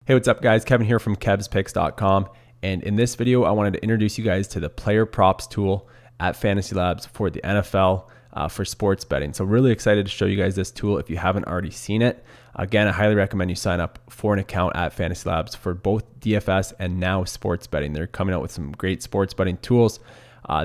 Hey, what's up guys? Kevin here from KevsPicks.com, and in this video I wanted to introduce you guys to the player props tool at FantasyLabs for the NFL for sports betting. So really excited to show you guys this tool if you haven't already seen it. Again, I highly recommend you sign up for an account at FantasyLabs for both DFS and now sports betting. They're coming out with some great sports betting tools.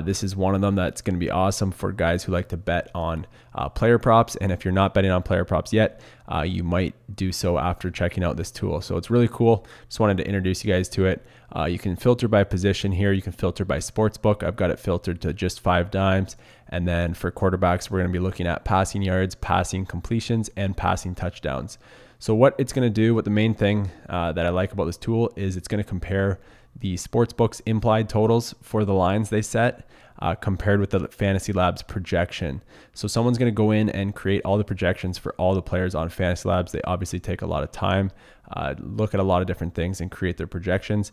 This is one of them that's going to be awesome for guys who like to bet on player props. And if you're not betting on player props yet, you might do so after checking out this tool. So it's really cool. Just wanted to introduce you guys to it. You can filter by position here. You can filter by sportsbook. I've got it filtered to just 5 dimes. And then for quarterbacks, we're going to be looking at passing yards, passing completions, and passing touchdowns. So what it's going to do, what the main thing that I like about this tool is it's going to compare the sportsbook's implied totals for the lines they set compared with the FantasyLabs projection. So someone's going to go in and create all the projections for all the players on FantasyLabs. They obviously take a lot of time, look at a lot of different things and create their projections.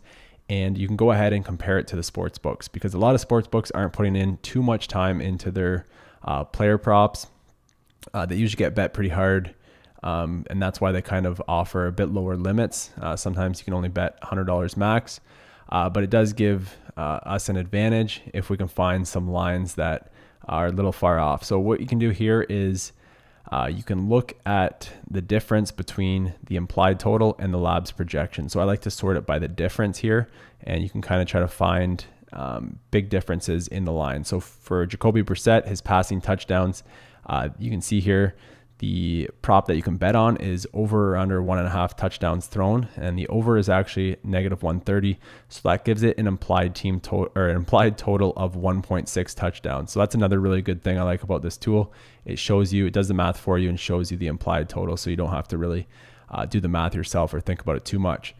And you can go ahead and compare it to the sports books because a lot of sports books aren't putting in too much time into their player props. They usually get bet pretty hard. And that's why they kind of offer a bit lower limits. Sometimes you can only bet $100 max. But it does give us an advantage if we can find some lines that are a little far off. So what you can do here is you can look at the difference between the implied total and the labs projection. So I like to sort it by the difference here, and you can kind of try to find big differences in the line. So for Jacoby Brissett, his passing touchdowns, you can see here the prop that you can bet on is over or under 1.5 touchdowns thrown, and the over is actually -130. So that gives it an implied total of 1.6 touchdowns. So that's another really good thing I like about this tool. It shows you, it does the math for you and shows you the implied total, so you don't have to really do the math yourself or think about it too much.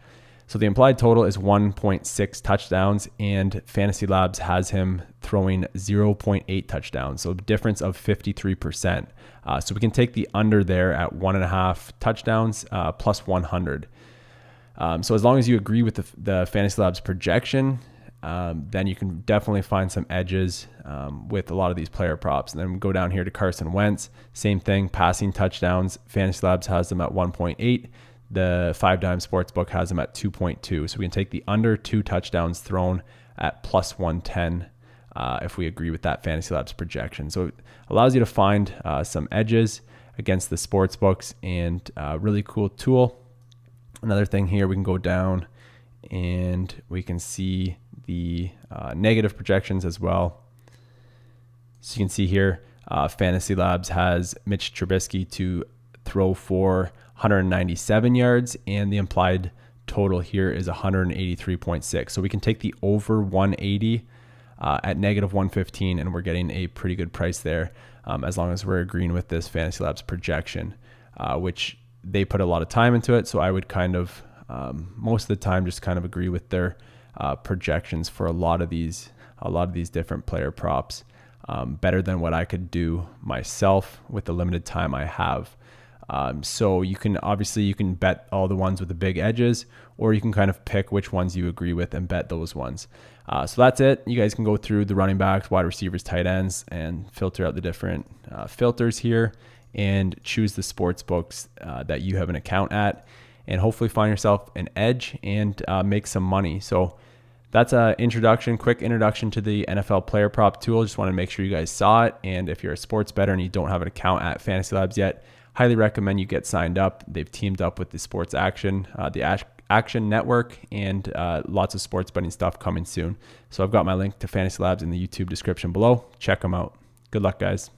So the implied total is 1.6 touchdowns, and FantasyLabs has him throwing 0.8 touchdowns. So a difference of 53%. So we can take the under there at 1.5 touchdowns plus 100. So as long as you agree with the FantasyLabs projection, then you can definitely find some edges with a lot of these player props. And then we go down here to Carson Wentz. Same thing, passing touchdowns. FantasyLabs has them at 1.8. The 5 dime sportsbook has them at 2.2. So we can take the under 2 touchdowns thrown at plus 110 if we agree with that FantasyLabs projection. So it allows you to find some edges against the sportsbooks, and really cool tool. Another thing here, we can go down and we can see the negative projections as well. So you can see here, FantasyLabs has Mitch Trubisky to throw for 197 yards, and the implied total here is 183.6. So we can take the over 180 at -115, and we're getting a pretty good price there as long as we're agreeing with this FantasyLabs projection, which they put a lot of time into it. So I would kind of most of the time just kind of agree with their projections for a lot of these different player props better than what I could do myself with the limited time I have. So you can bet all the ones with the big edges, or you can kind of pick which ones you agree with and bet those ones. So that's it. You guys can go through the running backs, wide receivers, tight ends, and filter out the different filters here and choose the sports books that you have an account at, and hopefully find yourself an edge and make some money. So that's a quick introduction to the NFL player prop tool. Just want to make sure you guys saw it. And if you're a sports bettor and you don't have an account at FantasyLabs yet, highly recommend you get signed up. They've teamed up with the Sports Action, the Action Network, and lots of sports betting stuff coming soon. So I've got my link to FantasyLabs in the YouTube description below. Check them out. Good luck, guys.